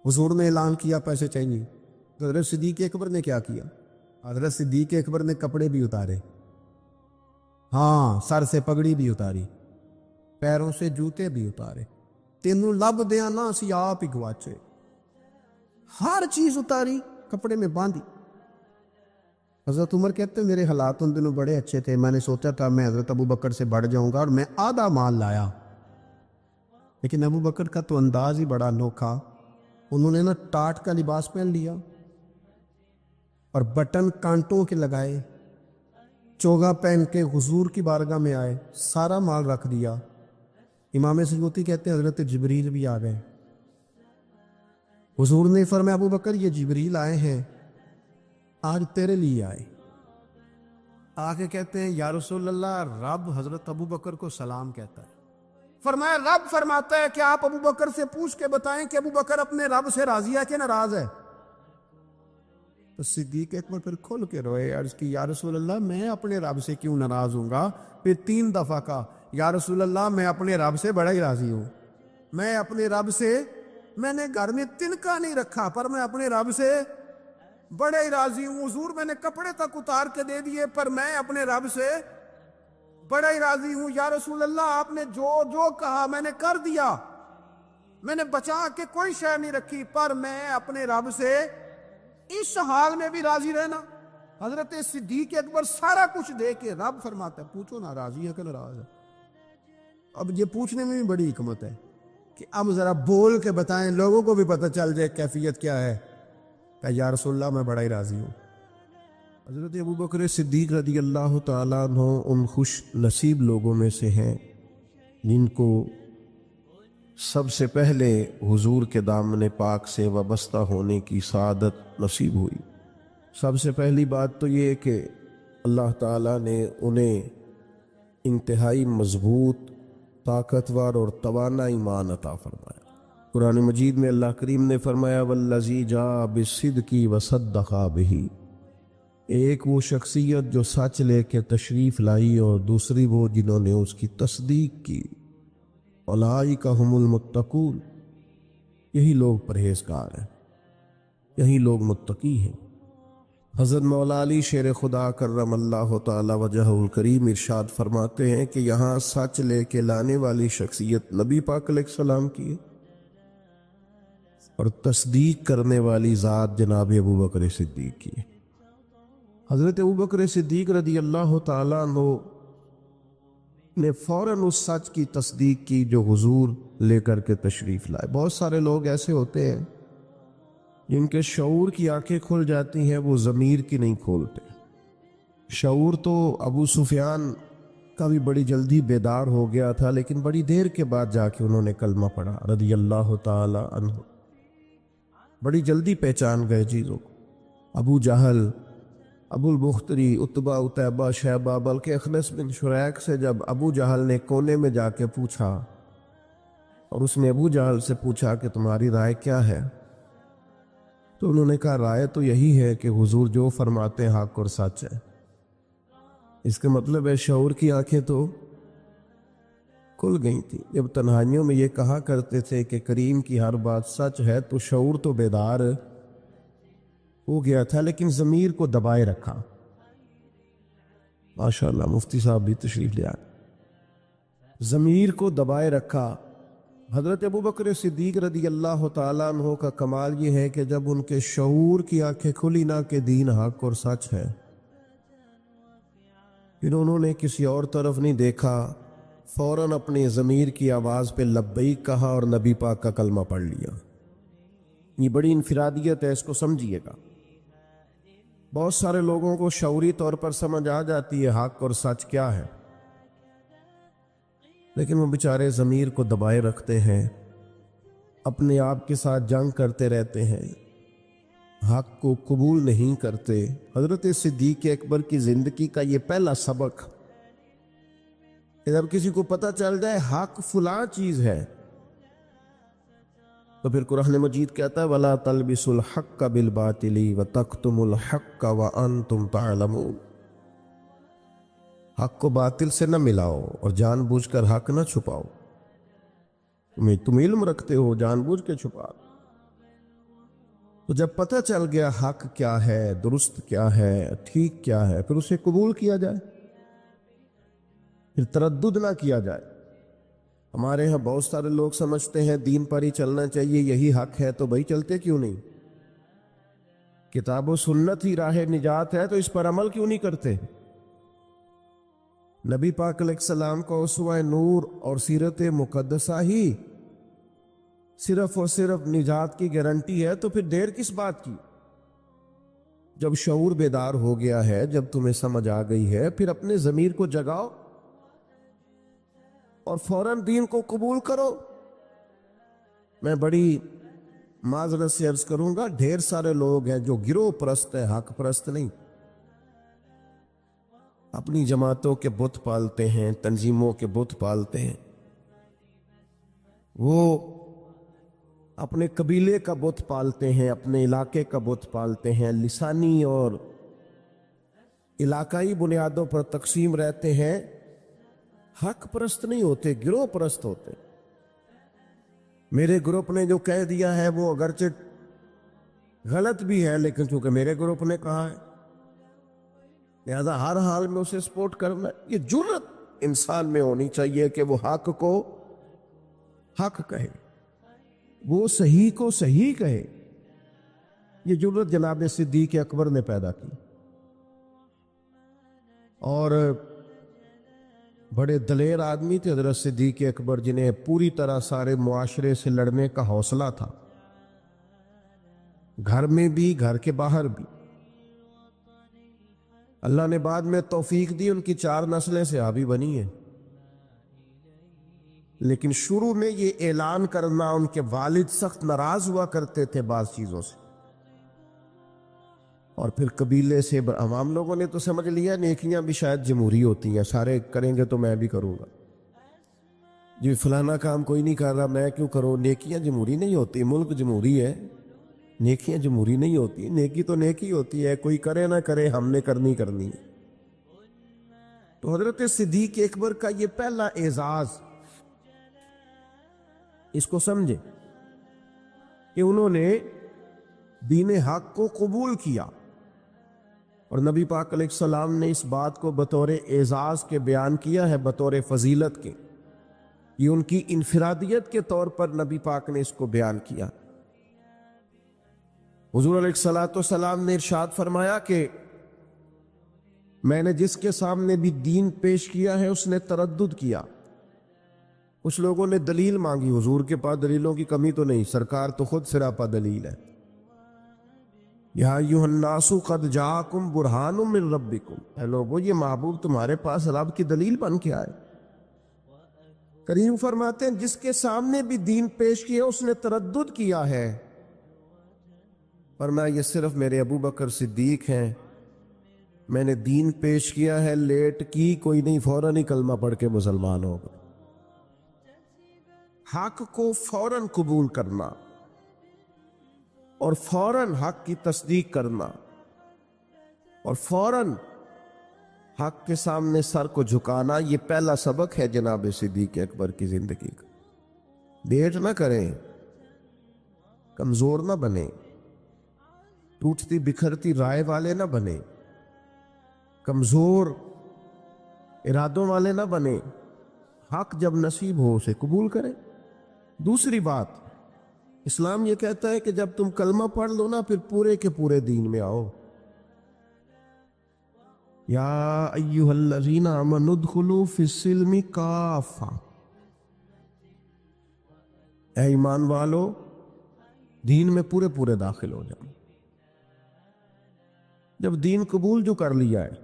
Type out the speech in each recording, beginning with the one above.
حضور نے اعلان کیا پیسے چاہیے، تو حضرت صدیق اکبر نے کیا کیا؟ حضرت صدیق اکبر نے کپڑے بھی اتارے، ہاں سر سے پگڑی بھی اتاری، پیروں سے جوتے بھی اتارے، تینوں لب دیا نا اسی آپ ہی گواچے، ہر چیز اتاری، کپڑے میں باندھی۔ حضرت عمر کہتے ہیں میرے حالات ان دنوں بڑے اچھے تھے، میں نے سوچا تھا میں حضرت ابو بکر سے بڑھ جاؤں گا اور میں آدھا مال لایا، لیکن ابو بکر کا تو انداز ہی بڑا انوکھا، انہوں نے نا ٹاٹ کا لباس پہن لیا اور بٹن کانٹوں کے لگائے، چوگا پہن کے حضور کی بارگاہ میں آئے، سارا مال رکھ دیا۔ امام سیوطی کہتے ہیں حضرت جبریل بھی آ گئے، حضور نے فرمایا ابو بکر یہ جبریل آئے ہیں، آج تیرے لیے آئے۔ آگے کہتے ہیں یا رسول اللہ رب حضرت ابو بکر کو سلام کہتا ہے، فرمایا رب فرماتا ہے کہ آپ ابو بکر سے پوچھ کے بتائیں کہ ابو بکر اپنے رب سے راضی ہے کہ ناراض ہے؟ تو صدیق اکبر پھر کھل کے روئے، عرض کی یا رسول اللہ میں اپنے رب سے کیوں ناراض ہوں گا؟ پھر 3 دفعہ کہا یا رسول اللہ میں اپنے رب سے بڑا ہی راضی ہوں، میں اپنے رب سے، میں نے گھر میں تنکا نہیں رکھا پر میں اپنے رب سے بڑا ہی راضی ہوں، حضور میں نے کپڑے تک اتار کے دے دیے پر میں اپنے رب سے بڑا ہی راضی ہوں۔ یا رسول اللہ آپ نے جو جو کہا میں نے کر دیا، میں نے بچا کے کوئی شے نہیں رکھی، پر میں اپنے رب سے اس حال میں بھی راضی رہنا۔ حضرت صدیق اکبر سارا کچھ دے کے رب فرماتا ہے پوچھو نا راضی ہے کہ ناراض ہے؟ اب یہ پوچھنے میں بھی بڑی حکمت ہے کہ اب ذرا بول کے بتائیں، لوگوں کو بھی پتہ چل جائے کیفیت کیا ہے، کہ یا رسول اللہ میں بڑا ہی راضی ہوں۔ حضرت ابوبکر صدیق رضی اللہ تعالیٰ عنہ ان خوش نصیب لوگوں میں سے ہیں جن کو سب سے پہلے حضور کے دامن پاک سے وابستہ ہونے کی سعادت نصیب ہوئی۔ سب سے پہلی بات تو یہ کہ اللہ تعالیٰ نے انہیں انتہائی مضبوط، طاقتور اور توانا ایمان عطا فرمایا۔ قرآن مجید میں اللہ کریم نے فرمایا والذی جاء بالصدق وصدق بہ، ایک وہ شخصیت جو سچ لے کے تشریف لائی اور دوسری وہ جنہوں نے اس کی تصدیق کی، اولئک ھم المتقون، یہی لوگ پرہیزگار ہیں، یہی لوگ متقی ہیں۔ حضرت مولا علی شیر خدا کرم اللہ تعالی وجہہ الکریم ارشاد فرماتے ہیں کہ یہاں سچ لے کے لانے والی شخصیت نبی پاک علیہ السلام کی ہے اور تصدیق کرنے والی ذات جناب ابوبکر صدیق کی ہے۔ حضرت ابوبکر صدیق رضی اللہ تعالیٰ عنہ نے فوراً اس سچ کی تصدیق کی جو حضور لے کر کے تشریف لائے۔ بہت سارے لوگ ایسے ہوتے ہیں جن کے شعور کی آنکھیں کھل جاتی ہیں، وہ ضمیر کی نہیں کھولتے۔ شعور تو ابو سفیان کا بھی بڑی جلدی بیدار ہو گیا تھا، لیکن بڑی دیر کے بعد جا کے انہوں نے کلمہ پڑھا رضی اللہ تعالی عنہ، بڑی جلدی پہچان گئے چیزوں کو۔ ابو جہل، ابو البختری، عتبہ، عتیبہ، شیبہ، بلکہ اخنس بن شریک سے جب ابو جہل نے کونے میں جا کے پوچھا اور اس نے ابو جہل سے پوچھا کہ تمہاری رائے کیا ہے، تو انہوں نے کہا رائے تو یہی ہے کہ حضور جو فرماتے ہیں حق اور سچ ہے۔ اس کا مطلب ہے شعور کی آنکھیں تو کھل گئی تھیں۔ جب تنہائیوں میں یہ کہا کرتے تھے کہ کریم کی ہر بات سچ ہے، تو شعور تو بیدار ہو گیا تھا، لیکن ضمیر کو دبائے رکھا۔ ماشاءاللہ مفتی صاحب بھی تشریف لے آئے، ضمیر کو دبائے رکھا۔ حضرت ابوبکر صدیق رضی اللہ تعالیٰ عنہ کا کمال یہ ہے کہ جب ان کے شعور کی آنکھیں کھلی نہ کہ دین حق اور سچ ہے، پھر انہوں نے کسی اور طرف نہیں دیکھا، فوراً اپنے ضمیر کی آواز پہ لبیک کہا اور نبی پاک کا کلمہ پڑھ لیا۔ یہ بڑی انفرادیت ہے، اس کو سمجھیے گا۔ بہت سارے لوگوں کو شعوری طور پر سمجھ آ جاتی ہے حق اور سچ کیا ہے، لیکن وہ بیچارے ضمیر کو دبائے رکھتے ہیں، اپنے آپ کے ساتھ جنگ کرتے رہتے ہیں، حق کو قبول نہیں کرتے۔ حضرت صدیق اکبر کی زندگی کا یہ پہلا سبق کہ جب کسی کو پتہ چل جائے حق فلاں چیز ہے، تو پھر قرآن مجید کہتا ہے وَلَا تَلْبِسُوا الْحَقَّ بِالْبَاطِلِ وَتَكْتُمُوا الْحَقَّ وَأَنْتُمْ تَعْلَمُونَ، حق کو باطل سے نہ ملاؤ اور جان بوجھ کر حق نہ چھپاؤ۔ تم علم رکھتے ہو، جان بوجھ کے چھپا۔ تو جب پتہ چل گیا حق کیا ہے، درست کیا ہے، ٹھیک کیا ہے، پھر اسے قبول کیا جائے، پھر تردد نہ کیا جائے۔ ہمارے ہاں بہت سارے لوگ سمجھتے ہیں دین پر ہی چلنا چاہیے، یہی حق ہے، تو بھائی چلتے کیوں نہیں؟ کتاب و سنت ہی راہ نجات ہے تو اس پر عمل کیوں نہیں کرتے؟ نبی پاک علیہ السلام کو اسوہ نور اور سیرت مقدسہ ہی صرف اور صرف نجات کی گارنٹی ہے، تو پھر دیر کس بات کی؟ جب شعور بیدار ہو گیا ہے، جب تمہیں سمجھ آ گئی ہے، پھر اپنے ضمیر کو جگاؤ اور فوراً دین کو قبول کرو۔ میں بڑی معذرت سے عرض کروں گا، ڈھیر سارے لوگ ہیں جو گروہ پرست ہیں، حق پرست نہیں، اپنی جماعتوں کے بت پالتے ہیں، تنظیموں کے بت پالتے ہیں، وہ اپنے قبیلے کا بت پالتے ہیں، اپنے علاقے کا بت پالتے ہیں، لسانی اور علاقائی بنیادوں پر تقسیم رہتے ہیں، حق پرست نہیں ہوتے، گروہ پرست ہوتے۔ میرے گروپ نے جو کہہ دیا ہے وہ اگرچہ غلط بھی ہے، لیکن چونکہ میرے گروپ نے کہا ہے لہذا ہر حال میں اسے سپورٹ کرنا۔ یہ جرت انسان میں ہونی چاہیے کہ وہ حق کو حق کہے، وہ صحیح کو صحیح کہے۔ یہ جرت جناب صدیق اکبر نے پیدا کی، اور بڑے دلیر آدمی تھے حضرت صدیق اکبر، جنہیں پوری طرح سارے معاشرے سے لڑنے کا حوصلہ تھا، گھر میں بھی گھر کے باہر بھی۔ اللہ نے بعد میں توفیق دی، ان کی 4 نسلیں صحابی بنی ہیں، لیکن شروع میں یہ اعلان کرنا، ان کے والد سخت ناراض ہوا کرتے تھے بعض چیزوں سے، اور پھر قبیلے سے عوام لوگوں نے تو سمجھ لیا نیکیاں بھی شاید جمہوری ہوتی ہیں، سارے کریں گے تو میں بھی کروں گا، جی فلانا کام کوئی نہیں کر رہا میں کیوں کروں۔ نیکیاں جمہوری نہیں ہوتی، ملک جمہوری ہے، نیکیاں جمہوری نہیں ہوتی، نیکی تو نیکی ہوتی ہے، کوئی کرے نہ کرے ہم نے کرنی کرنی ہے۔ تو حضرت صدیق اکبر کا یہ پہلا اعزاز، اس کو سمجھے کہ انہوں نے دین حق کو قبول کیا، اور نبی پاک علیہ السلام نے اس بات کو بطور اعزاز کے بیان کیا ہے، بطور فضیلت کے، یہ ان کی انفرادیت کے طور پر نبی پاک نے اس کو بیان کیا۔ حضور علیہ السلام نے ارشاد فرمایا کہ میں نے جس کے سامنے بھی دین پیش کیا ہے اس نے تردد کیا۔ کچھ لوگوں نے دلیل مانگی، حضور کے پاس دلیلوں کی کمی تو نہیں، سرکار تو خود سراپا دلیل ہے۔ یا ایھا الناس قد جاءکم برہان من ربکم، اے لوگو یہ محبوب تمہارے پاس رب کی دلیل بن کے آئے۔ کریم فرماتے ہیں جس کے سامنے بھی دین پیش کیا اس نے تردد کیا ہے، فرمایا یہ صرف میرے ابو بکر صدیق ہیں، میں نے دین پیش کیا ہے، لیٹ کی کوئی نہیں، فوراً ہی کلمہ پڑھ کے مسلمان ہو گئے۔ حق کو فوراً قبول کرنا اور فوراً حق کی تصدیق کرنا اور فوراً حق کے سامنے سر کو جھکانا، یہ پہلا سبق ہے جناب صدیق اکبر کی زندگی کا۔ ڈیٹ نہ کریں، کمزور نہ بنیں، ٹوٹتی بکھرتی رائے والے نہ بنیں، کمزور ارادوں والے نہ بنیں، حق جب نصیب ہو اسے قبول کریں۔ دوسری بات، اسلام یہ کہتا ہے کہ جب تم کلمہ پڑھ لو نا پھر پورے کے پورے دین میں آؤ۔ یا ایھا الذین آمنوا ادخلوا فی السلم کافہ، اے ایمان والو دین میں پورے پورے داخل ہو جاؤ۔ جب دین قبول جو کر لیا ہے،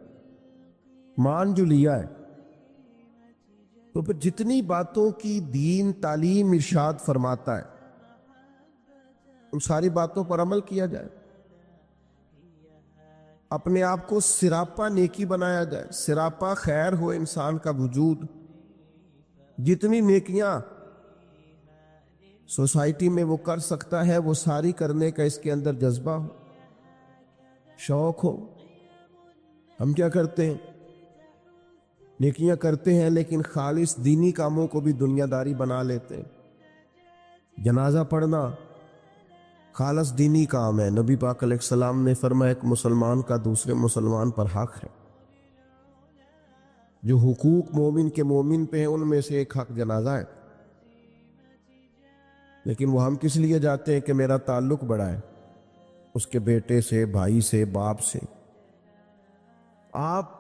مان جو لیا ہے، تو پھر جتنی باتوں کی دین تعلیم ارشاد فرماتا ہے ان ساری باتوں پر عمل کیا جائے، اپنے آپ کو سراپا نیکی بنایا جائے، سراپا خیر ہو انسان کا وجود، جتنی نیکیاں سوسائٹی میں وہ کر سکتا ہے وہ ساری کرنے کا اس کے اندر جذبہ ہو، شوق ہو۔ ہم کیا کرتے ہیں؟ نیکیاں کرتے ہیں لیکن خالص دینی کاموں کو بھی دنیا داری بنا لیتے ہیں۔ جنازہ پڑھنا، خالص دینی کام ہے۔ نبی پاک علیہ السلام نے فرمایا ایک مسلمان کا دوسرے مسلمان پر حق ہے، جو حقوق مومن کے مومن پہ ہیں ان میں سے ایک حق جنازہ ہے، لیکن وہ ہم کس لیے جاتے ہیں کہ میرا تعلق بڑا ہے اس کے بیٹے سے، بھائی سے، باپ سے۔ آپ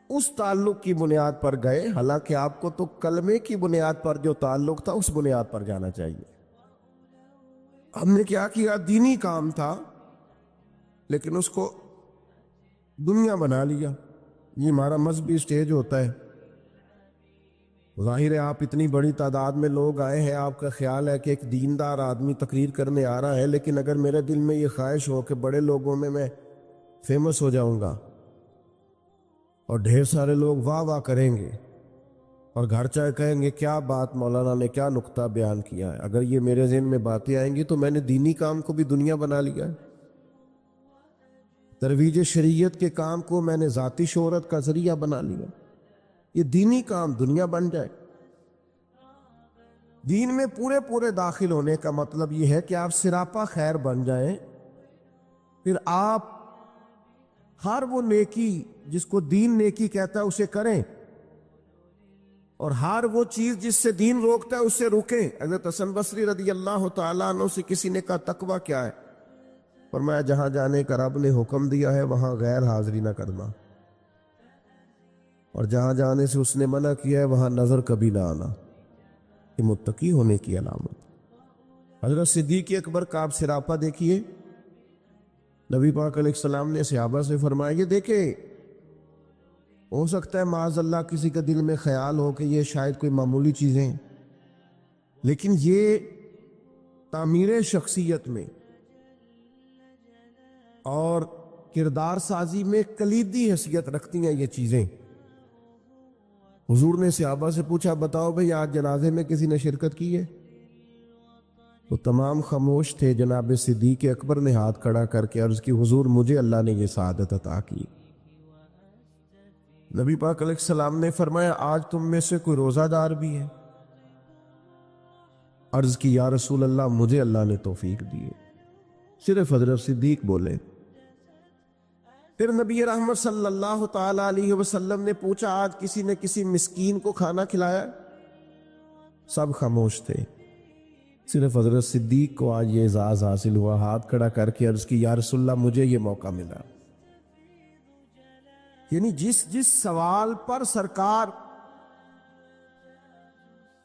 اس تعلق کی بنیاد پر گئے، حالانکہ آپ کو تو کلمے کی بنیاد پر جو تعلق تھا اس بنیاد پر جانا چاہیے۔ ہم نے کیا کیا؟ دینی کام تھا لیکن اس کو دنیا بنا لیا۔ یہ ہمارا مذہبی سٹیج ہوتا ہے۔ ظاہر ہے آپ اتنی بڑی تعداد میں لوگ آئے ہیں، آپ کا خیال ہے کہ ایک دیندار آدمی تقریر کرنے آ رہا ہے، لیکن اگر میرے دل میں یہ خواہش ہو کہ بڑے لوگوں میں فیمس ہو جاؤں گا اور ڈھیر سارے لوگ واہ واہ کریں گے اور گھر چاہے کہیں گے کیا بات مولانا نے کیا نقطہ بیان کیا ہے، اگر یہ میرے ذہن میں باتیں آئیں گی تو میں نے دینی کام کو بھی دنیا بنا لیا ہے۔ ترویج شریعت کے کام کو میں نے ذاتی شہرت کا ذریعہ بنا لیا۔ یہ دینی کام دنیا بن جائے۔ دین میں پورے داخل ہونے کا مطلب یہ ہے کہ آپ سراپا خیر بن جائیں، پھر آپ ہر وہ نیکی جس کو دین نیکی کہتا ہے اسے کریں، اور ہر وہ چیز جس سے دین روکتا ہے اس سے رکیں۔ حضرت حسن بصری رضی اللہ تعالیٰ عنہ سے کسی نے کہا تقویٰ کیا ہے؟ فرمایا جہاں جانے کا رب نے حکم دیا ہے وہاں غیر حاضری نہ کرنا، اور جہاں جانے سے اس نے منع کیا ہے وہاں نظر کبھی نہ آنا۔ یہ متقی ہونے کی علامت۔ حضرت صدیق اکبر کا آپ سراپا دیکھیے۔ نبی پاک علیہ السلام نے صحابہ سے فرمایا یہ دیکھیں، ہو سکتا ہے معاذ اللہ کسی کے دل میں خیال ہو کہ یہ شاید کوئی معمولی چیزیں ہیں، لیکن یہ تعمیر شخصیت میں اور کردار سازی میں کلیدی حیثیت رکھتی ہیں یہ چیزیں۔ حضور نے صحابہ سے پوچھا بتاؤ بھئی آج جنازے میں کسی نے شرکت کی ہے؟ تو تمام خاموش تھے۔ جناب صدیق اکبر نے ہاتھ کھڑا کر کے عرض کی حضور مجھے اللہ نے یہ سعادت عطا کی۔ نبی پاک علیہ السلام نے فرمایا آج تم میں سے کوئی روزہ دار بھی ہے؟ عرض کی یا رسول اللہ مجھے اللہ نے توفیق دی ہے۔ صرف حضرت صدیق بولے۔ پھر نبی رحمت صلی اللہ تعالی علیہ وسلم نے پوچھا آج کسی نے کسی مسکین کو کھانا کھلایا؟ سب خاموش تھے، صرف حضرت صدیق کو آج یہ اعزاز حاصل ہوا۔ ہاتھ کھڑا کر کے عرض کی یا رسول اللہ مجھے یہ موقع ملا۔ یعنی جس سوال پر سرکار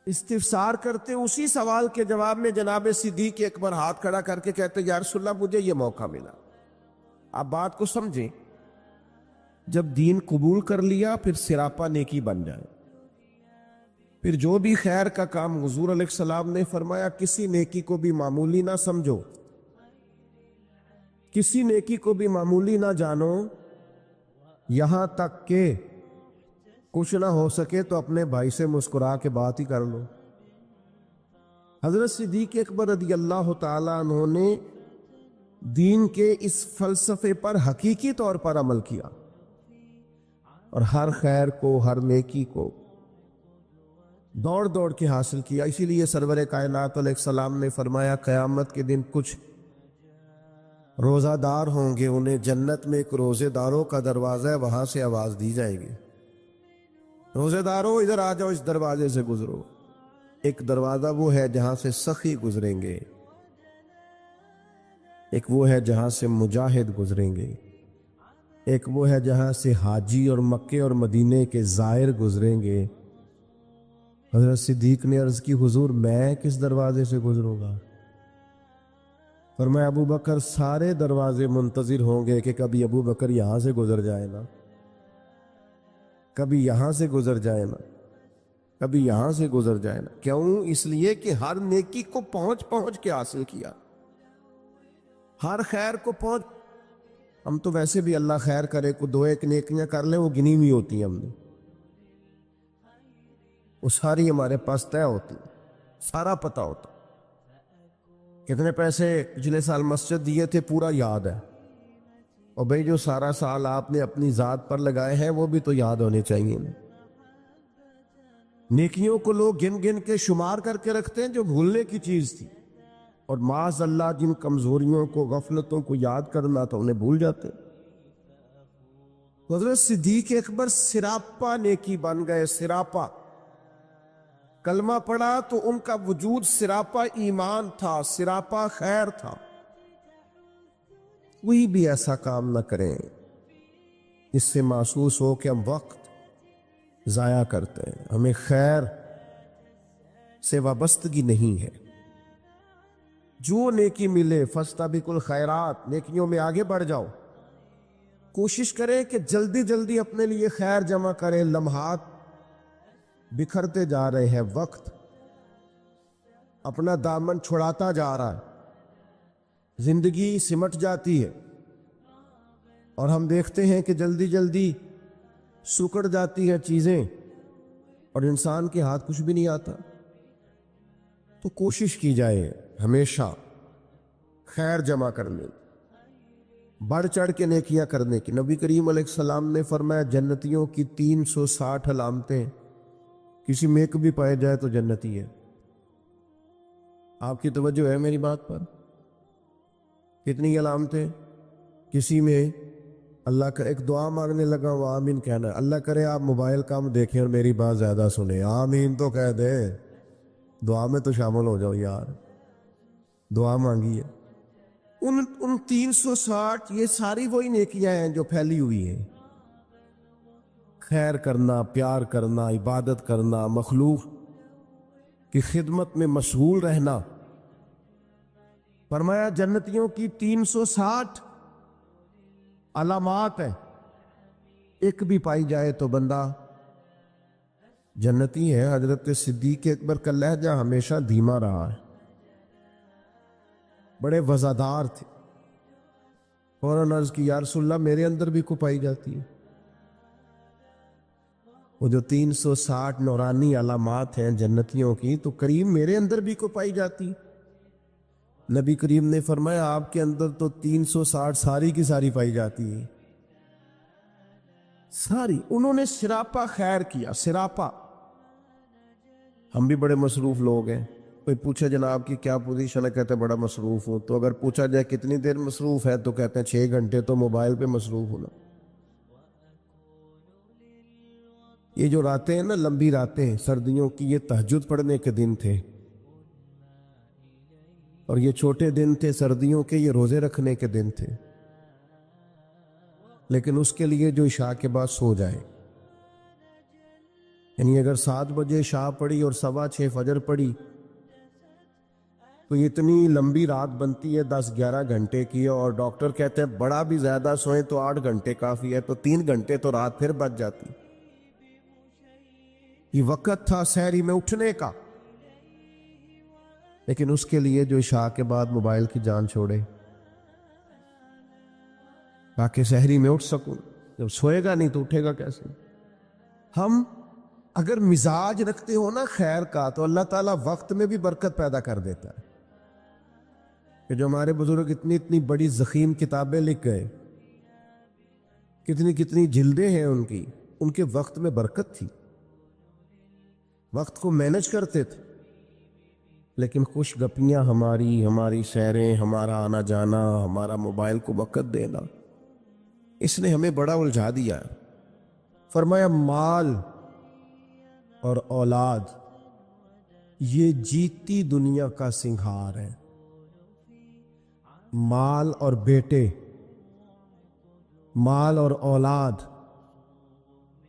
استفسار کرتے اسی سوال کے جواب میں جناب صدیق اکبر ہاتھ کھڑا کر کے کہتے یا رسول اللہ مجھے یہ موقع ملا۔ آپ بات کو سمجھیں، جب دین قبول کر لیا پھر سراپا نیکی بن جائے، پھر جو بھی خیر کا کام حضور علیہ السلام نے فرمایا کسی نیکی کو بھی معمولی نہ سمجھو، کسی نیکی کو بھی معمولی نہ جانو، یہاں تک کہ کچھ نہ ہو سکے تو اپنے بھائی سے مسکرا کے بات ہی کر لو۔ حضرت صدیق اکبر رضی اللہ تعالیٰ عنہ نے دین کے اس فلسفے پر حقیقی طور پر عمل کیا اور ہر خیر کو، ہر نیکی کو دوڑ دوڑ کے حاصل کیا۔ اسی لیے سرور کائنات علیہ السلام نے فرمایا قیامت کے دن کچھ روزہ دار ہوں گے، انہیں جنت میں ایک روزے داروں کا دروازہ ہے، وہاں سے آواز دی جائے گی روزے داروں ادھر آ جاؤ، اس دروازے سے گزرو۔ ایک دروازہ وہ ہے جہاں سے سخی گزریں گے، ایک وہ ہے جہاں سے مجاہد گزریں گے، ایک وہ ہے جہاں سے حاجی اور مکے اور مدینے کے زائر گزریں گے۔ حضرت صدیق نے عرض کی حضور میں کس دروازے سے گزروں گا؟ فرمایا ابو بکر سارے دروازے منتظر ہوں گے کہ کبھی ابو بکر یہاں سے گزر جائے نا، کبھی یہاں سے گزر جائے نا، کبھی یہاں سے گزر جائے نا۔ کیوں؟ اس لیے کہ ہر نیکی کو پہنچ کے حاصل کیا، ہر خیر کو پہنچ۔ ہم تو ویسے بھی اللہ خیر کرے کو دو ایک نیکیاں کر لیں وہ گنی ہوئی ہوتی ہیں، ہم نے وہ ساری ہمارے پاس طے ہوتی، سارا پتہ ہوتا۔ کتنے پیسے پچھلے سال مسجد دیے تھے پورا یاد ہے، اور بھئی جو سارا سال آپ نے اپنی ذات پر لگائے ہیں وہ بھی تو یاد ہونے چاہیے۔ نیکیوں کو لوگ گن گن کے شمار کر کے رکھتے ہیں جو بھولنے کی چیز تھی، اور معاذ اللہ جن کمزوریوں کو، غفلتوں کو یاد کرنا تھا انہیں بھول جاتے۔ حضرت صدیق اکبر سراپا نیکی بن گئے، سراپا کلمہ پڑھا تو ان کا وجود سراپا ایمان تھا، سراپا خیر تھا۔ کوئی بھی ایسا کام نہ کریں جس سے محسوس ہو کہ ہم وقت ضائع کرتے ہیں، ہمیں خیر سے وابستگی نہیں ہے۔ جو نیکی ملے فاستبقوا الخیرات، نیکیوں میں آگے بڑھ جاؤ، کوشش کریں کہ جلدی جلدی اپنے لیے خیر جمع کریں۔ لمحات بکھرتے جا رہے ہیں، وقت اپنا دامن چھڑاتا جا رہا ہے، زندگی سمٹ جاتی ہے اور ہم دیکھتے ہیں کہ جلدی جلدی سکڑ جاتی ہیں چیزیں اور انسان کے ہاتھ کچھ بھی نہیں آتا۔ تو کوشش کی جائے ہمیشہ خیر جمع کرنے، بڑھ چڑھ کے نیکیاں کرنے کی۔ نبی کریم علیہ السلام نے فرمایا جنتیوں کی 360 علامتیں، کسی میں ایک بھی پائے جائے تو جنتی ہے۔ آپ کی توجہ ہے میری بات پر؟ کتنی علامتیں؟ کسی میں اللہ کا، ایک دعا مانگنے لگا وہ آمین کہنا ہے، اللہ کرے آپ موبائل کم دیکھیں اور میری بات زیادہ سنیں، آمین تو کہہ دے، دعا میں تو شامل ہو جاؤ یار، دعا مانگی ہے۔ ان 360 یہ ساری وہی نیکیاں ہیں جو پھیلی ہوئی ہیں، خیر کرنا، پیار کرنا، عبادت کرنا، مخلوق کی خدمت میں مشغول رہنا۔ فرمایا جنتیوں کی 360 علامات ہیں، ایک بھی پائی جائے تو بندہ جنتی ہے۔ حضرت صدیق اکبر کا لہجہ ہمیشہ دھیما رہا ہے، بڑے وزادار تھے۔ فوراً عرض کی یا رسول اللہ میرے اندر بھی کو پائی جاتی ہے؟ وہ جو 360 نورانی علامات ہیں جنتیوں کی، تو کریم میرے اندر بھی کو پائی جاتی ہے؟ نبی کریم نے فرمایا آپ کے اندر تو 360 ساری کی ساری پائی جاتی ہے، ساری۔ انہوں نے سراپا خیر کیا، سراپا۔ ہم بھی بڑے مصروف لوگ ہیں، کوئی پوچھے جناب کی کیا پوزیشن ہے، کہتے ہیں بڑا مصروف ہوں، تو اگر پوچھا جائے کتنی دیر مصروف ہے تو کہتے ہیں 6 گھنٹے تو موبائل پہ مصروف ہونا۔ یہ جو راتیں ہیں نا، لمبی راتیں سردیوں کی، یہ تہجد پڑھنے کے دن تھے، اور یہ چھوٹے دن تھے سردیوں کے، یہ روزے رکھنے کے دن تھے۔ لیکن اس کے لیے جو عشاء کے بعد سو جائے، یعنی اگر 7 بجے عشاء پڑھی اور 6:15 فجر پڑھی تو اتنی لمبی رات بنتی ہے 10-11 گھنٹے کی، اور ڈاکٹر کہتے ہیں بڑا بھی زیادہ سوئیں تو 8 گھنٹے کافی ہے، تو 3 گھنٹے تو رات پھر بچ جاتی۔ یہ وقت تھا سحری میں اٹھنے کا، لیکن اس کے لیے جو عشاء کے بعد موبائل کی جان چھوڑے تاکہ سحری میں اٹھ سکوں، جب سوئے گا نہیں تو اٹھے گا کیسے؟ ہم اگر مزاج رکھتے ہو نا خیر کا، تو اللہ تعالیٰ وقت میں بھی برکت پیدا کر دیتا ہے۔ کہ جو ہمارے بزرگ اتنی بڑی ضخیم کتابیں لکھ گئے، کتنی جلدیں ہیں ان کے وقت میں برکت تھی، وقت کو مینج کرتے تھے۔ لیکن خوش گپیاں ہماری سیریں، ہمارا آنا جانا، ہمارا موبائل کو وقت دینا، اس نے ہمیں بڑا الجھا دیا ہے۔ فرمایا مال اور اولاد یہ جیتی دنیا کا سنگھار ہے۔ مال اور بیٹے، مال اور اولاد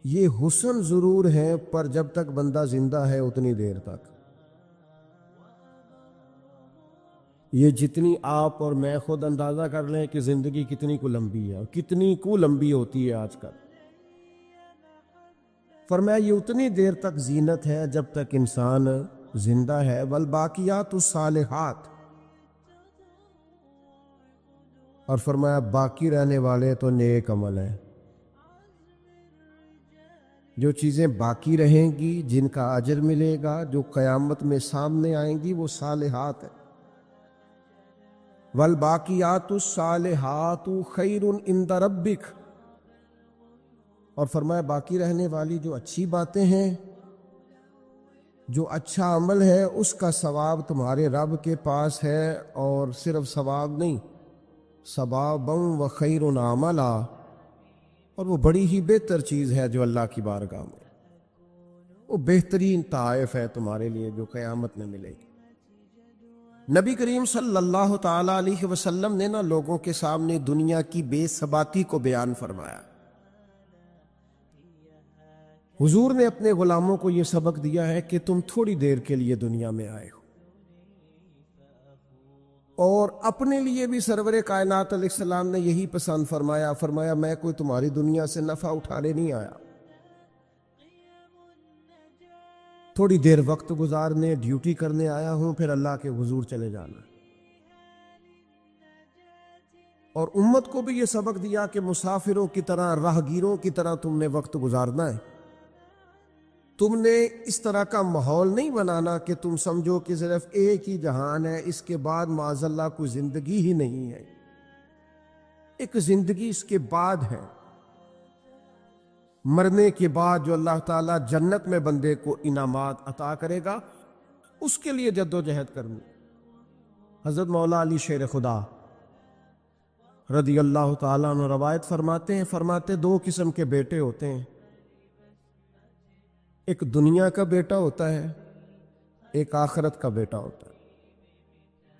یہ حسن ضرور ہے، پر جب تک بندہ زندہ ہے اتنی دیر تک۔ یہ جتنی آپ اور میں خود اندازہ کر لیں کہ زندگی کتنی کو لمبی ہے، اور کتنی کو لمبی ہوتی ہے آج کل۔ فرمایا یہ اتنی دیر تک زینت ہے جب تک انسان زندہ ہے۔ والباقیات الصالحات، اور فرمایا باقی رہنے والے تو نیک عمل ہیں۔ جو چیزیں باقی رہیں گی، جن کا اجر ملے گا، جو قیامت میں سامنے آئیں گی، وہ صالحات ہیں۔ والباقیات الصالحات خیر عند ربک، اور فرمایا باقی رہنے والی جو اچھی باتیں ہیں، جو اچھا عمل ہے اس کا ثواب تمہارے رب کے پاس ہے، اور صرف ثواب نہیں، ثوابا و خیر عملا، اور وہ بڑی ہی بہتر چیز ہے جو اللہ کی بارگاہ میں، وہ بہترین تحائف ہے تمہارے لیے جو قیامت میں ملے گی۔ نبی کریم صلی اللہ تعالی علیہ وسلم نے نا لوگوں کے سامنے دنیا کی بے ثباتی کو بیان فرمایا۔ حضور نے اپنے غلاموں کو یہ سبق دیا ہے کہ تم تھوڑی دیر کے لیے دنیا میں آئے ہو، اور اپنے لیے بھی سرور کائنات علیہ السلام نے یہی پسند فرمایا، فرمایا میں کوئی تمہاری دنیا سے نفع اٹھانے نہیں آیا، تھوڑی دیر وقت گزارنے، ڈیوٹی کرنے آیا ہوں، پھر اللہ کے حضور چلے جانا۔ اور امت کو بھی یہ سبق دیا کہ مسافروں کی طرح، راہگیروں کی طرح تم نے وقت گزارنا ہے۔ تم نے اس طرح کا ماحول نہیں بنانا کہ تم سمجھو کہ صرف ایک ہی جہان ہے، اس کے بعد معاذ اللہ کوئی زندگی ہی نہیں ہے۔ ایک زندگی اس کے بعد ہے، مرنے کے بعد جو اللہ تعالیٰ جنت میں بندے کو انعامات عطا کرے گا، اس کے لیے جد و جہد کرنی۔ حضرت مولا علی شیر خدا رضی اللہ تعالیٰ عنہ روایت فرماتے دو قسم کے بیٹے ہوتے ہیں، ایک دنیا کا بیٹا ہوتا ہے، ایک آخرت کا بیٹا ہوتا ہے۔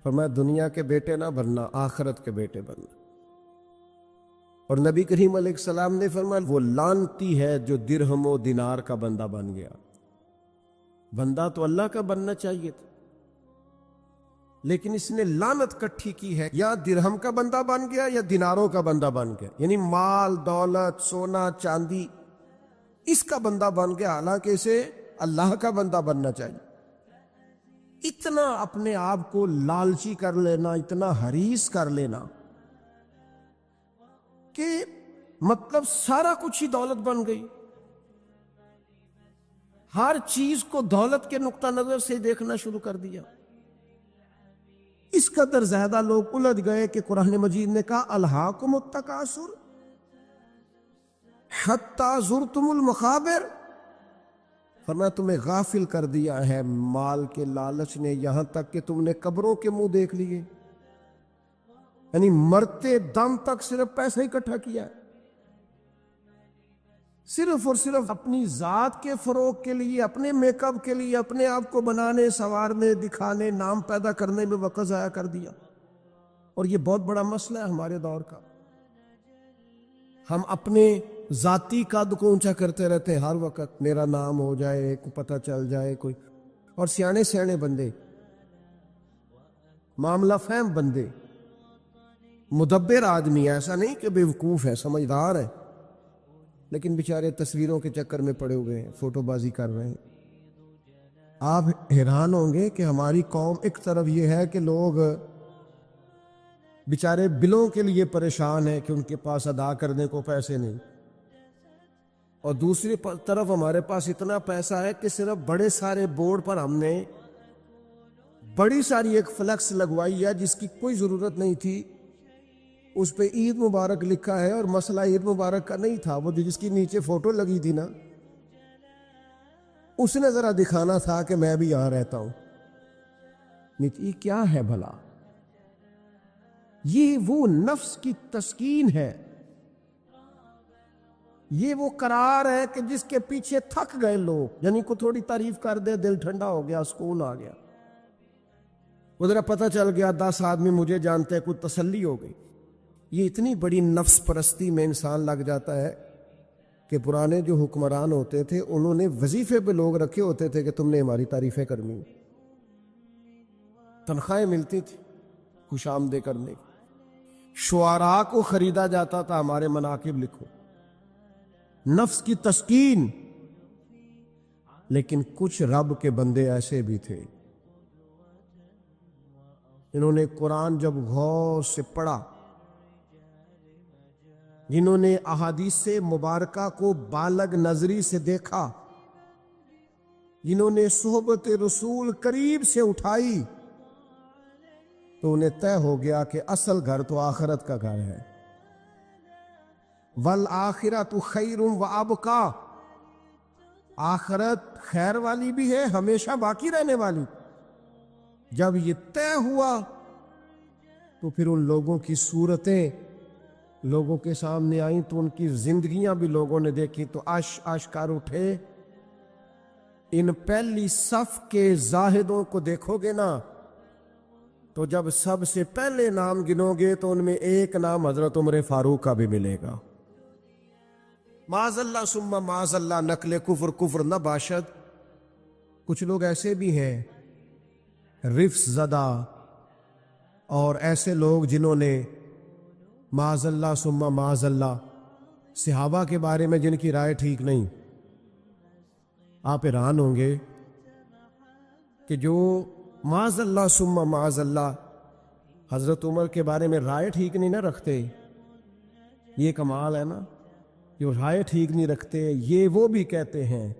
فرمایا دنیا کے بیٹے نہ بننا، آخرت کے بیٹے بننا۔ اور نبی کریم علیہ السلام نے فرمایا وہ لعنتی ہے جو درہم و دینار کا بندہ بن گیا۔ بندہ تو اللہ کا بننا چاہیے تھا، لیکن اس نے لعنت کٹھی کی ہے، یا درہم کا بندہ بن گیا یا دیناروں کا بندہ بن گیا، یعنی مال دولت سونا چاندی اس کا بندہ بن گیا، حالانکہ اسے اللہ کا بندہ بننا چاہیے۔ اتنا اپنے آپ کو لالچی کر لینا، اتنا حریص کر لینا کہ مطلب سارا کچھ ہی دولت بن گئی، ہر چیز کو دولت کے نقطہ نظر سے دیکھنا شروع کر دیا۔ اس قدر زیادہ لوگ الجھ گئے کہ قرآن مجید نے کہا الہاکم التکاثر حتی زرتم المقابر، فرمایا تمہیں غافل کر دیا ہے مال کے لالچ نے، یہاں تک کہ تم نے قبروں کے منہ دیکھ لیے، یعنی مرتے دم تک صرف پیسہ اکٹھا کیا ہے، صرف اور صرف اپنی ذات کے فروغ کے لیے، اپنے میک اپ کے لیے، اپنے آپ کو بنانے سنوارنے دکھانے نام پیدا کرنے میں وقت ضائع کر دیا۔ اور یہ بہت بڑا مسئلہ ہے ہمارے دور کا، ہم اپنے ذاتی قد کو اونچا کرتے رہتے ہیں ہر وقت، میرا نام ہو جائے، کو پتہ چل جائے کوئی، اور سیانے سیانے بندے، معاملہ فہم بندے، مدبر آدمی، ایسا نہیں کہ بے وقوف ہے، سمجھدار ہے، لیکن بیچارے تصویروں کے چکر میں پڑے ہوئے ہیں، فوٹو بازی کر رہے ہیں۔ آپ حیران ہوں گے کہ ہماری قوم ایک طرف یہ ہے کہ لوگ بیچارے بلوں کے لیے پریشان ہیں کہ ان کے پاس ادا کرنے کو پیسے نہیں، اور دوسری طرف ہمارے پاس اتنا پیسہ ہے کہ صرف بڑے سارے بورڈ پر ہم نے بڑی ساری ایک فلیکس لگوائی ہے جس کی کوئی ضرورت نہیں تھی، اس پہ عید مبارک لکھا ہے، اور مسئلہ عید مبارک کا نہیں تھا، وہ جس کی نیچے فوٹو لگی تھی نا، اس نے ذرا دکھانا تھا کہ میں بھی یہاں رہتا ہوں۔ یہ کیا ہے بھلا؟ یہ وہ نفس کی تسکین ہے، یہ وہ قرار ہے کہ جس کے پیچھے تھک گئے لوگ، یعنی کو تھوڑی تعریف کر دے دل ٹھنڈا ہو گیا، سکون آ گیا، وہ ذرا پتہ چل گیا 10 آدمی مجھے جانتے ہیں، کوئی تسلی ہو گئی۔ یہ اتنی بڑی نفس پرستی میں انسان لگ جاتا ہے کہ پرانے جو حکمران ہوتے تھے انہوں نے وظیفے پہ لوگ رکھے ہوتے تھے کہ تم نے ہماری تعریفیں کرنی، تنخواہیں ملتی تھی خوش آمدید کرنے کی، شعراء کو خریدا جاتا تھا ہمارے مناقب لکھو، نفس کی تسکین۔ لیکن کچھ رب کے بندے ایسے بھی تھے جنہوں نے قرآن جب غور سے پڑھا، جنہوں نے احادیث مبارکہ کو بالغ نظری سے دیکھا، جنہوں نے صحبت رسول قریب سے اٹھائی، تو انہیں طے ہو گیا کہ اصل گھر تو آخرت کا گھر ہے۔ وَالْآخِرَةُ خَيْرٌ وَأَبْقَىٰ، آخرت خیر والی بھی ہے، ہمیشہ باقی رہنے والی۔ جب یہ طے ہوا تو پھر ان لوگوں کی صورتیں لوگوں کے سامنے آئیں، تو ان کی زندگیاں بھی لوگوں نے دیکھی تو عش کر اٹھے۔ ان پہلی صف کے زاہدوں کو دیکھو گے نا، تو جب سب سے پہلے نام گنو گے تو ان میں ایک نام حضرت عمر فاروق کا بھی ملے گا۔ معاذ اللہ ثم معاذ اللہ، نقل کفر نہ باشد۔ کچھ لوگ ایسے بھی ہیں رفس زدہ، اور ایسے لوگ جنہوں نے معاذ اللہ ثم معاذ اللہ صحابہ کے بارے میں جن کی رائے ٹھیک نہیں۔ آپ حیران ہوں گے کہ جو معاذ اللہ ثم معاذ اللہ حضرت عمر کے بارے میں رائے ٹھیک نہیں نہ رکھتے، یہ کمال ہے نا، جو رائے ٹھیک نہیں رکھتے یہ وہ بھی کہتے ہیں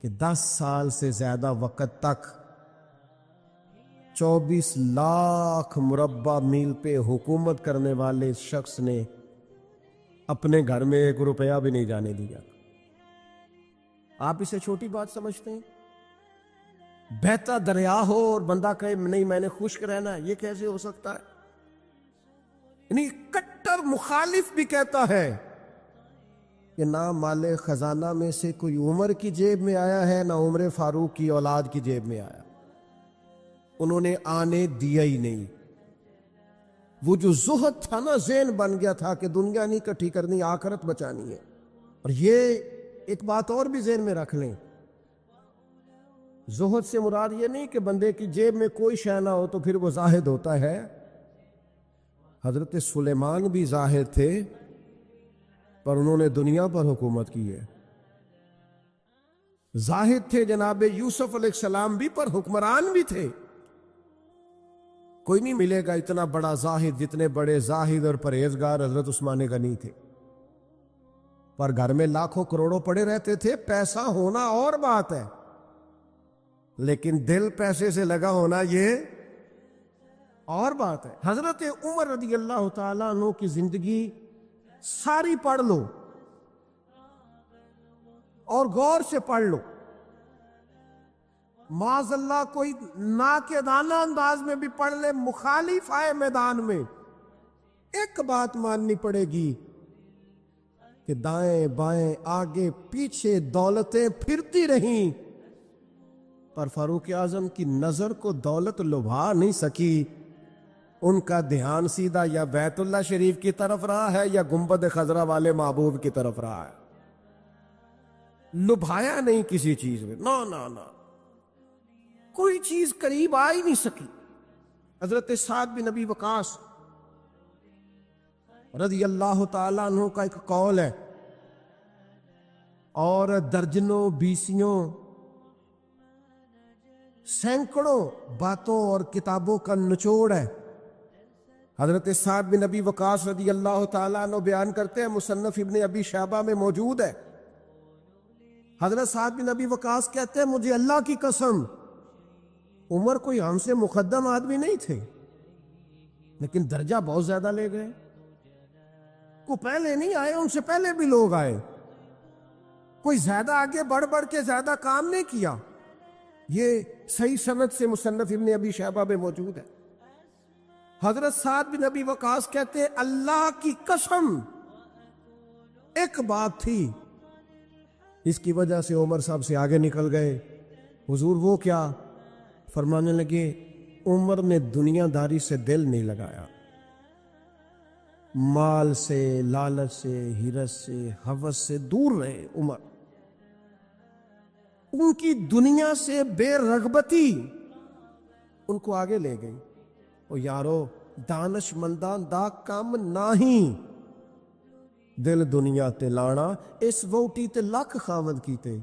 کہ 10 سال سے زیادہ وقت تک 24 لاکھ مربع میل پہ حکومت کرنے والے شخص نے اپنے گھر میں 1 روپیہ بھی نہیں جانے دیا۔ آپ اسے چھوٹی بات سمجھتے ہیں؟ بہتا دریا ہو اور بندہ کہے نہیں میں نے خشک رہنا ہے، یہ کیسے ہو سکتا ہے؟ یعنی کٹر مخالف بھی کہتا ہے کہ نہ مال خزانہ میں سے کوئی عمر کی جیب میں آیا ہے، نہ عمر فاروق کی اولاد کی جیب میں آیا، انہوں نے آنے دیا ہی نہیں۔ وہ جو زہد تھا نا، ذہن بن گیا تھا کہ دنیا نہیں کٹھی کرنی، آخرت بچانی ہے۔ اور یہ ایک بات اور بھی ذہن میں رکھ لیں، زہد سے مراد یہ نہیں کہ بندے کی جیب میں کوئی شے نہ ہو تو پھر وہ زاہد ہوتا ہے۔ حضرت سلیمان بھی زاہد تھے، پر انہوں نے دنیا پر حکومت کی ہے۔ زاہد تھے جناب یوسف علیہ السلام بھی، پر حکمران بھی تھے۔ کوئی نہیں ملے گا اتنا بڑا زاہد جتنے بڑے زاہد اور پرہیزگار حضرت عثمان غنی تھے، پر گھر میں لاکھوں کروڑوں پڑے رہتے تھے۔ پیسہ ہونا اور بات ہے، لیکن دل پیسے سے لگا ہونا یہ اور بات ہے۔ حضرت عمر رضی اللہ تعالیٰ عنہ کی زندگی ساری پڑھ لو اور غور سے پڑھ لو، معاذ اللہ کوئی ناقدانہ انداز میں بھی پڑھ لے، مخالف آئے میدان میں، ایک بات ماننی پڑے گی کہ دائیں بائیں آگے پیچھے دولتیں پھرتی رہیں، پر فاروق اعظم کی نظر کو دولت لبھا نہیں سکی۔ ان کا دھیان سیدھا یا بیت اللہ شریف کی طرف رہا ہے یا گنبد خضرا والے محبوب کی طرف رہا ہے، لبھایا نہیں کسی چیز میں، نہ کوئی چیز قریب آ ہی نہیں سکی۔ حضرت سعد بن ابی وقاص رضی اللہ تعالیٰ عنہ کا ایک قول ہے، اور درجنوں بیسیوں سینکڑوں باتوں اور کتابوں کا نچوڑ ہے۔ حضرت سعد بن ابی وقاص رضی اللہ تعالیٰ عنہ بیان کرتے ہیں، مصنف ابن ابی شیبہ میں موجود ہے۔ حضرت سعد بن ابی وقاص کہتے ہیں مجھے اللہ کی قسم، عمر کوئی ہم سے مقدم آدمی نہیں تھے، لیکن درجہ بہت زیادہ لے گئے۔ کو پہلے نہیں آئے، ان سے پہلے بھی لوگ آئے، کوئی زیادہ آگے بڑھ کے زیادہ کام نہیں کیا۔ یہ صحیح سند سے مصنف ابن ابی شیبہ میں موجود ہے۔ حضرت سعد بن ابی وقاص کہتے ہیں اللہ کی قسم ایک بات تھی، اس کی وجہ سے عمر صاحب سے آگے نکل گئے۔ حضور وہ کیا؟ فرمانے لگے عمر نے دنیا داری سے دل نہیں لگایا، مال سے، لالچ سے، ہرس سے، ہوس سے دور رہے عمر۔ ان کی دنیا سے بے رغبتی ان کو آگے لے گئی۔ او یارو دانش مندان دا کام نہیں، دل دنیا تے لانا، اس ووٹی تے لکھ خامد کیتے۔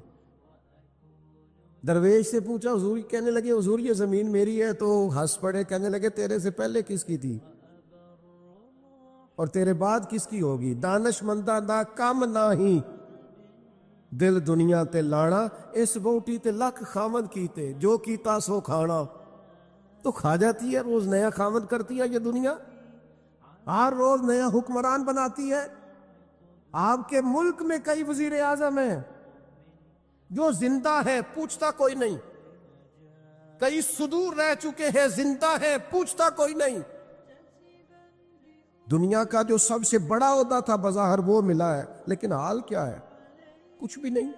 درویش سے پوچھا حضور، کہنے لگے حضور یہ زمین میری ہے، تو ہنس پڑے، کہنے لگے تیرے سے پہلے کس کی تھی اور تیرے بعد کس کی ہوگی؟ دانش مندہ دا کم نہیں، دل دنیا تے لانا، اس ووٹی تے لکھ خامد کیتے، جو کیتا سو کھانا۔ تو کھا جاتی ہے، روز نیا خامد کرتی ہے یہ دنیا، ہر روز نیا حکمران بناتی ہے۔ آپ کے ملک میں کئی وزیر اعظم ہیں، جو زندہ ہے پوچھتا کوئی نہیں، کئی صدور رہ چکے ہیں زندہ ہے پوچھتا کوئی نہیں۔ دنیا کا جو سب سے بڑا عہدہ تھا بظاہر وہ ملا ہے، لیکن حال کیا ہے؟ کچھ بھی نہیں۔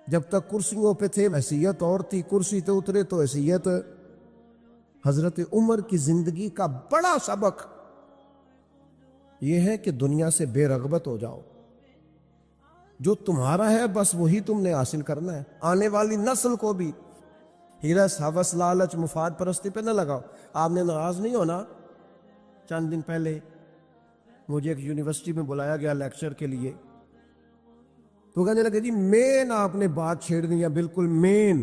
جب تک کرسیوں پہ تھے حیثیت اور تھی، کرسی تو اترے تو حیثیت۔ حضرت عمر کی زندگی کا بڑا سبق یہ ہے کہ دنیا سے بے رغبت ہو جاؤ، جو تمہارا ہے بس وہی تم نے حاصل کرنا ہے۔ آنے والی نسل کو بھی ہرس ہوس لالچ مفاد پرستی پہ نہ لگاؤ۔ آپ نے ناراض نہیں ہونا، چند دن پہلے مجھے ایک یونیورسٹی میں بلایا گیا لیکچر کے لیے، تو کہنے لگے جی مین آپ نے بات چھیڑ دی ہے، بالکل مین۔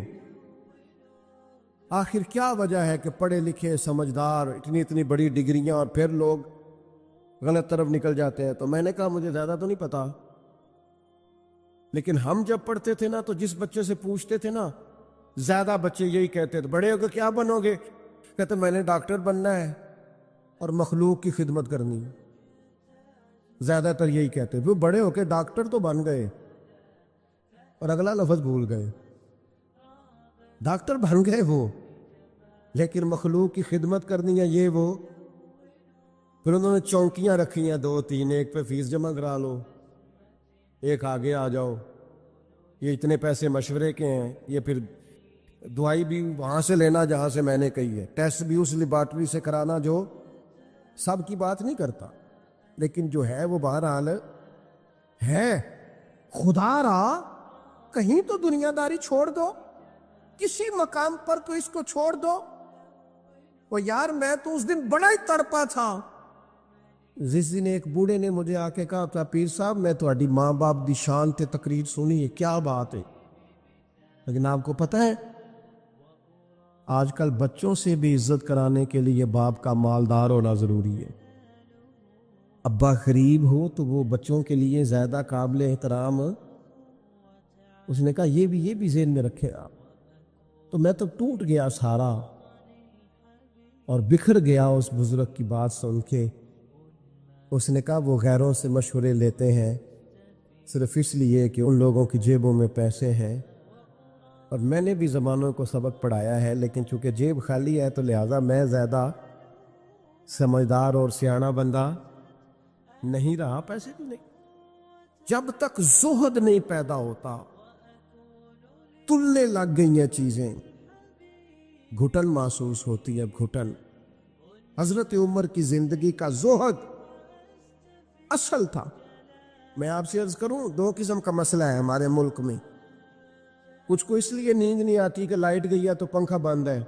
آخر کیا وجہ ہے کہ پڑھے لکھے سمجھدار اتنی بڑی ڈگریاں اور پھر لوگ غلط طرف نکل جاتے ہیں؟ تو میں نے کہا مجھے زیادہ تو نہیں پتا، لیکن ہم جب پڑھتے تھے نا تو جس بچے سے پوچھتے تھے نا، زیادہ بچے یہی کہتے تھے بڑے ہو کے کیا بنو گے؟ کہتے میں نے ڈاکٹر بننا ہے اور مخلوق کی خدمت کرنی ہے۔ زیادہ تر یہی کہتے وہ بڑے ہو کے ڈاکٹر تو بن گئے اور اگلا لفظ بھول گئے۔ ڈاکٹر بن گئے وہ، لیکن مخلوق کی خدمت کرنی ہے یہ وہ۔ پھر انہوں نے چونکیاں رکھی ہیں 2-3، ایک پہ فیس جمع کرا لو، ایک آگے آ جاؤ، یہ اتنے پیسے مشورے کے ہیں، یہ پھر دوائی بھی وہاں سے لینا جہاں سے میں نے کہی ہے، ٹیسٹ بھی اس لیبارٹری سے کرانا جو سب کی بات نہیں کرتا، لیکن جو ہے وہ بہرحال ہے۔ خدا را کہیں تو دنیا داری چھوڑ دو، کسی مقام پر تو اس کو چھوڑ دو۔ وہ یار میں تو اس دن بڑا ہی تڑپا تھا، جس دن ایک بوڑھے نے مجھے آ کے کہا تھا پیر صاحب میں تہاڈی ماں باپ دی شان تے تقریر سنی ہے، کیا بات ہے؟ لیکن آپ کو پتہ ہے آج کل بچوں سے بھی عزت کرانے کے لیے باپ کا مالدار ہونا ضروری ہے۔ ابا غریب ہو تو وہ بچوں کے لیے زیادہ قابل احترام۔ اس نے کہا یہ بھی ذہن میں رکھے آپ۔ تو میں تو ٹوٹ گیا سارا اور بکھر گیا اس بزرگ کی بات سن کے۔ اس نے کہا وہ غیروں سے مشورے لیتے ہیں صرف اس لیے کہ ان لوگوں کی جیبوں میں پیسے ہیں، اور میں نے بھی زمانوں کو سبق پڑھایا ہے، لیکن چونکہ جیب خالی ہے تو لہٰذا میں زیادہ سمجھدار اور سیاںا بندہ نہیں رہا۔ پیسے بھی نہیں، جب تک زہد نہیں پیدا ہوتا تلنے لگ گئی ہیں چیزیں، گھٹن محسوس ہوتی ہے، گھٹن۔ حضرت عمر کی زندگی کا زہد اصل تھا۔ میں آپ سے عرض کروں 2 قسم کا مسئلہ ہے ہمارے ملک میں۔ کچھ کو اس لیے نیند نہیں آتی کہ لائٹ گئی ہے تو پنکھا بند ہے،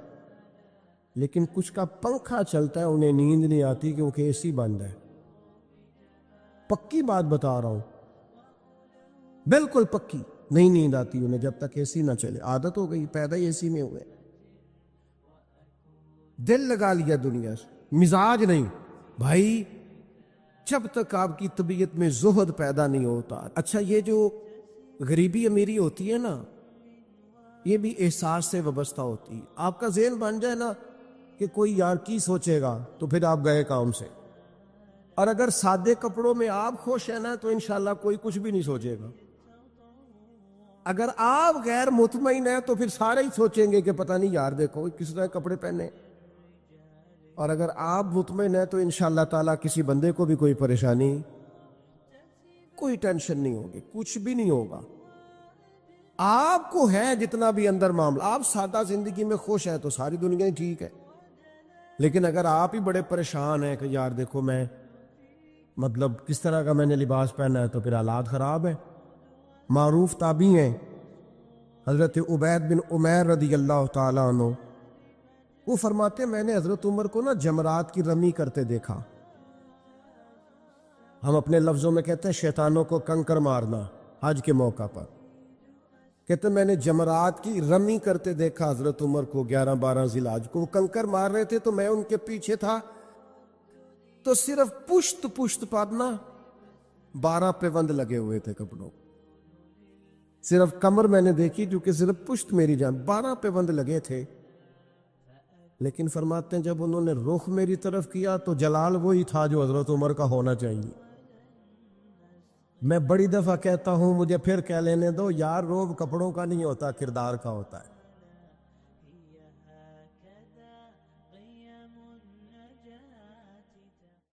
لیکن کچھ کا پنکھا چلتا ہے انہیں نیند نہیں آتی کیونکہ اے سی بند ہے۔ پکی بات بتا رہا ہوں، بالکل پکی، نہیں نیند آتی انہیں جب تک اے سی نہ چلے۔ عادت ہو گئی، پیدا ہی اے سی میں ہوئے، دل لگا لیا دنیا سے، مزاج نہیں بھائی۔ جب تک آپ کی طبیعت میں زہد پیدا نہیں ہوتا۔ اچھا یہ جو غریبی امیری ہوتی ہے نا، یہ بھی احساس سے وابستہ ہوتی ہے۔ آپ کا ذہن بن جائے نا کہ کوئی یار کی سوچے گا تو پھر آپ گئے کام سے، اور اگر سادے کپڑوں میں آپ خوش ہیں نا تو انشاءاللہ کوئی کچھ بھی نہیں سوچے گا۔ اگر آپ غیر مطمئن ہیں تو پھر سارے ہی سوچیں گے کہ پتہ نہیں یار دیکھو کس طرح کپڑے پہنے، اور اگر آپ مطمئن ہیں تو انشاءاللہ تعالیٰ کسی بندے کو بھی کوئی پریشانی، کوئی ٹینشن نہیں ہوگی، کچھ بھی نہیں ہوگا۔ آپ کو ہے جتنا بھی اندر معاملہ، آپ سادہ زندگی میں خوش ہیں تو ساری دنیا ہی ٹھیک ہے، لیکن اگر آپ ہی بڑے پریشان ہیں کہ یار دیکھو میں مطلب کس طرح کا میں نے لباس پہنا ہے، تو پھر حالات خراب ہیں۔ معروف تابعی ہیں حضرت عبید بن عمیر رضی اللہ تعالیٰ عنہ، وہ فرماتے میں نے حضرت عمر کو نا جمرات کی رمی کرتے دیکھا۔ ہم اپنے لفظوں میں کہتے ہیں شیطانوں کو کنکر مارنا حج کے موقع پر، کہتے میں نے جمرات کی رمی کرتے دیکھا حضرت عمر کو 11-12 ذی الحج کو، وہ کنکر مار رہے تھے تو میں ان کے پیچھے تھا، تو صرف پشت پر نا 12 پیوند لگے ہوئے تھے کپڑوں، صرف کمر میں نے دیکھی جو کہ صرف پشت میری جان 12 پیوند لگے تھے۔ لیکن فرماتے ہیں جب انہوں نے رخ میری طرف کیا تو جلال وہی تھا جو حضرت عمر کا ہونا چاہیے۔ میں بڑی دفعہ کہتا ہوں، مجھے پھر کہہ لینے دو، یار روب کپڑوں کا نہیں ہوتا، کردار کا ہوتا ہے۔